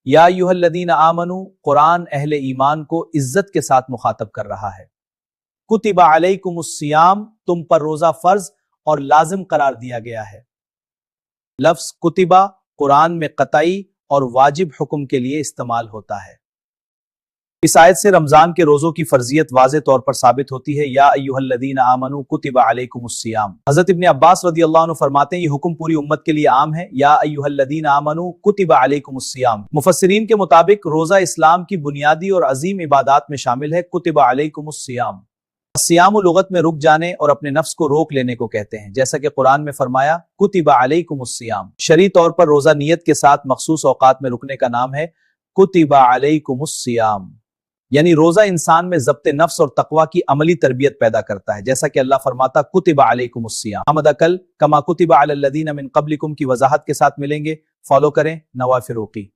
یا ایھا الذین آمنو، قرآن اہل ایمان کو عزت کے ساتھ مخاطب کر رہا ہے۔ کتب علیکم الصیام، تم پر روزہ فرض اور لازم قرار دیا گیا ہے۔ لفظ کتبہ قرآن میں قطعی اور واجب حکم کے لیے استعمال ہوتا ہے۔ اس آیت سے رمضان کے روزوں کی فرضیت واضح طور پر ثابت ہوتی ہے۔ یا ایھا الذین آمنو کتب علیکم الصیام۔ حضرت ابن عباس رضی اللہ عنہ فرماتے ہیں یہ حکم پوری امت کے لیے عام ہے۔ یا ایھا الذین آمنو کتب علیکم الصیام، مفسرین کے مطابق روزہ اسلام کی بنیادی اور عظیم عبادات میں شامل ہے۔ کتب علیکم الصیام، الصیام لغت میں رک جانے اور اپنے نفس کو روک لینے کو کہتے ہیں، جیسا کہ قرآن میں فرمایا کتب علیکم الصیام۔ شرعی طور پر روزہ نیت کے ساتھ مخصوص اوقات میں رکنے کا نام ہے۔ کتب علیکم الصیام یعنی روزہ انسان میں ضبط نفس اور تقوی کی عملی تربیت پیدا کرتا ہے، جیسا کہ اللہ فرماتا کتب علیکم الصیام۔ ہم کل کما کتب علی الذین من قبلکم کی وضاحت کے ساتھ ملیں گے۔ فالو کریں نواف فروقی۔